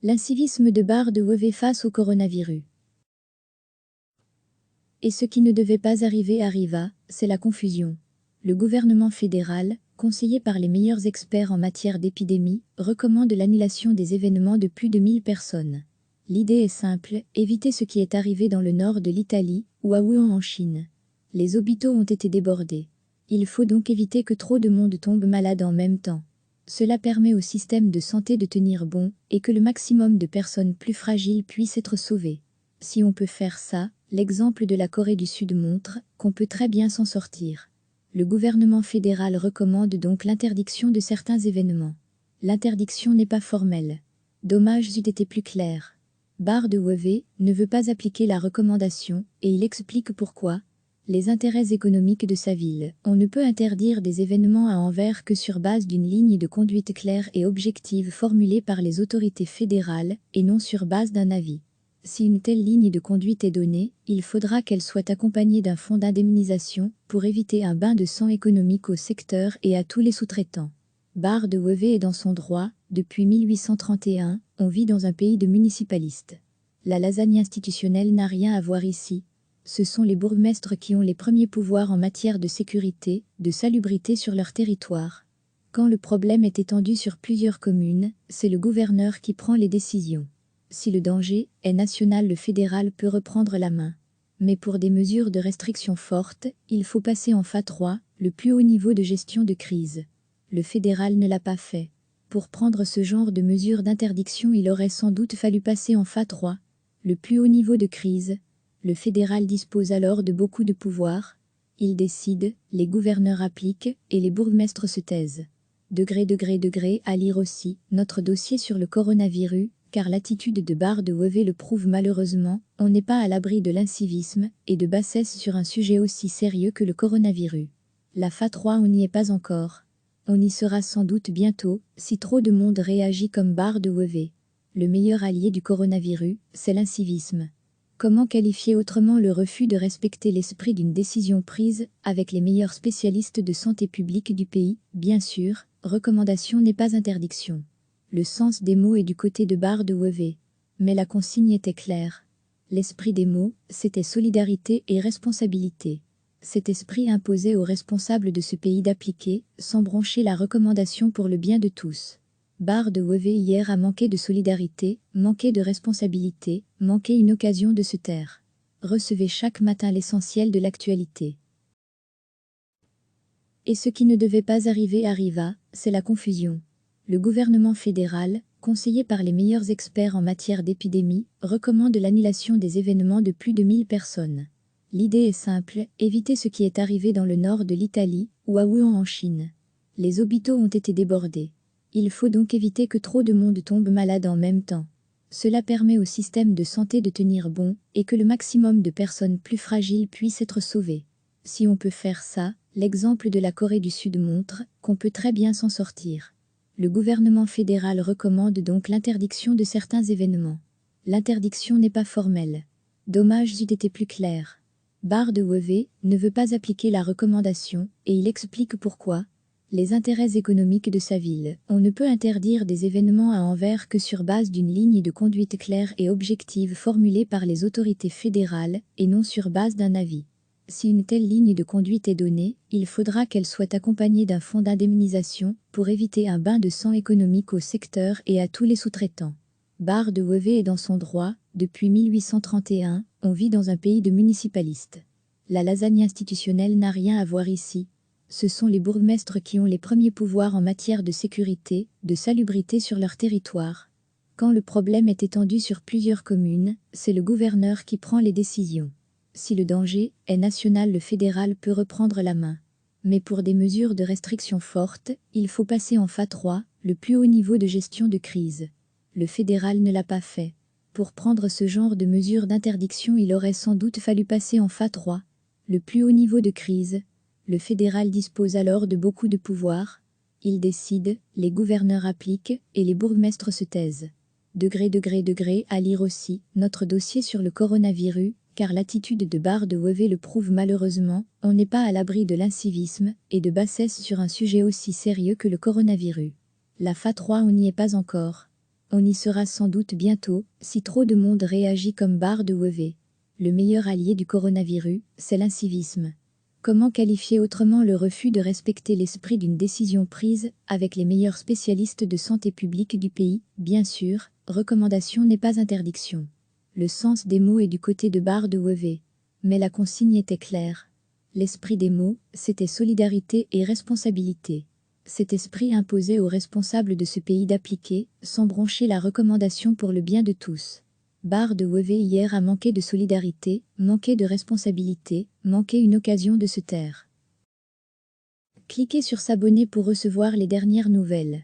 L'incivisme de Barre de Wevey face au coronavirus. Et ce qui ne devait pas arriver arriva, c'est la confusion. Le gouvernement fédéral, conseillé par les meilleurs experts en matière d'épidémie, recommande l'annulation des événements de plus de 1000 personnes. L'idée est simple, éviter ce qui est arrivé dans le nord de l'Italie, ou à Wuhan en Chine. Les hôpitaux ont été débordés. Il faut donc éviter que trop de monde tombe malade en même temps. Cela permet au système de santé de tenir bon, et que le maximum de personnes plus fragiles puissent être sauvées. Si on peut faire ça, l'exemple de la Corée du Sud montre qu'on peut très bien s'en sortir. Le gouvernement fédéral recommande donc l'interdiction de certains événements. L'interdiction n'est pas formelle. Dommage c'eût été plus clair. Barre de Wevey ne veut pas appliquer la recommandation, et il explique pourquoi. Les intérêts économiques de sa ville. On ne peut interdire des événements à Anvers que sur base d'une ligne de conduite claire et objective formulée par les autorités fédérales, et non sur base d'un avis. Si une telle ligne de conduite est donnée, il faudra qu'elle soit accompagnée d'un fonds d'indemnisation pour éviter un bain de sang économique au secteur et à tous les sous-traitants. Barre de Wevey est dans son droit, depuis 1831, on vit dans un pays de municipalistes. La lasagne institutionnelle n'a rien à voir ici. Ce sont les bourgmestres qui ont les premiers pouvoirs en matière de sécurité, de salubrité sur leur territoire. Quand le problème est étendu sur plusieurs communes, c'est le gouverneur qui prend les décisions. Si le danger est national, le fédéral peut reprendre la main. Mais pour des mesures de restriction fortes, il faut passer en FA3, le plus haut niveau de gestion de crise. Le fédéral ne l'a pas fait. Pour prendre ce genre de mesures d'interdiction, il aurait sans doute fallu passer en FA3, le plus haut niveau de crise. Le fédéral dispose alors de beaucoup de pouvoirs. Il décide, les gouverneurs appliquent, et les bourgmestres se taisent. Degré, à lire aussi, notre dossier sur le coronavirus, car l'attitude de Barre de Wevey le prouve malheureusement, on n'est pas à l'abri de l'incivisme et de bassesse sur un sujet aussi sérieux que le coronavirus. La FA3 on n'y est pas encore. On y sera sans doute bientôt, si trop de monde réagit comme Barre de Wevey. Le meilleur allié du coronavirus, c'est l'incivisme. Comment qualifier autrement le refus de respecter l'esprit d'une décision prise avec les meilleurs spécialistes de santé publique du pays? Bien sûr, recommandation n'est pas interdiction. Le sens des mots est du côté de Barre de Wevey. Mais la consigne était claire. L'esprit des mots, c'était solidarité et responsabilité. Cet esprit imposait aux responsables de ce pays d'appliquer, sans broncher la recommandation pour le bien de tous. Barre de Wevey hier a manqué de solidarité, manqué de responsabilité, manqué une occasion de se taire. Recevez chaque matin l'essentiel de l'actualité. Et ce qui ne devait pas arriver arriva, c'est la confusion. Le gouvernement fédéral, conseillé par les meilleurs experts en matière d'épidémie, recommande l'annulation des événements de plus de 1000 personnes. L'idée est simple, éviter ce qui est arrivé dans le nord de l'Italie, ou à Wuhan en Chine. Les hôpitaux ont été débordés. Il faut donc éviter que trop de monde tombe malade en même temps. Cela permet au système de santé de tenir bon, et que le maximum de personnes plus fragiles puissent être sauvées. Si on peut faire ça, l'exemple de la Corée du Sud montre qu'on peut très bien s'en sortir. Le gouvernement fédéral recommande donc l'interdiction de certains événements. L'interdiction n'est pas formelle. Dommage c'eût été plus clair. Barre de Wevey ne veut pas appliquer la recommandation, et il explique pourquoi. Les intérêts économiques de sa ville. On ne peut interdire des événements à Anvers que sur base d'une ligne de conduite claire et objective formulée par les autorités fédérales, et non sur base d'un avis. Si une telle ligne de conduite est donnée, il faudra qu'elle soit accompagnée d'un fonds d'indemnisation pour éviter un bain de sang économique au secteur et à tous les sous-traitants. Barre de Wevey est dans son droit, depuis 1831, on vit dans un pays de municipalistes. La lasagne institutionnelle n'a rien à voir ici. Ce sont les bourgmestres qui ont les premiers pouvoirs en matière de sécurité, de salubrité sur leur territoire. Quand le problème est étendu sur plusieurs communes, c'est le gouverneur qui prend les décisions. Si le danger est national, le fédéral peut reprendre la main. Mais pour des mesures de restriction fortes, il faut passer en FA3, le plus haut niveau de gestion de crise. Le fédéral ne l'a pas fait. Pour prendre ce genre de mesures d'interdiction, il aurait sans doute fallu passer en FA3, le plus haut niveau de crise. Le fédéral dispose alors de beaucoup de pouvoirs. Il décide, les gouverneurs appliquent, et les bourgmestres se taisent. Degré, à lire aussi, notre dossier sur le coronavirus, car l'attitude de Barre de Wevey le prouve malheureusement, on n'est pas à l'abri de l'incivisme et de bassesse sur un sujet aussi sérieux que le coronavirus. La FA3 on n'y est pas encore. On y sera sans doute bientôt, si trop de monde réagit comme barre de Wevé. Le meilleur allié du coronavirus, c'est l'incivisme. Comment qualifier autrement le refus de respecter l'esprit d'une décision prise avec les meilleurs spécialistes de santé publique du pays? Bien sûr, recommandation n'est pas interdiction. Le sens des mots est du côté de barre de Wevé. Mais la consigne était claire. L'esprit des mots, c'était solidarité et responsabilité. Cet esprit imposait aux responsables de ce pays d'appliquer, sans broncher, la recommandation pour le bien de tous. Barre de Wevé hier a manqué de solidarité, manqué de responsabilité, manqué une occasion de se taire. Cliquez sur s'abonner pour recevoir les dernières nouvelles.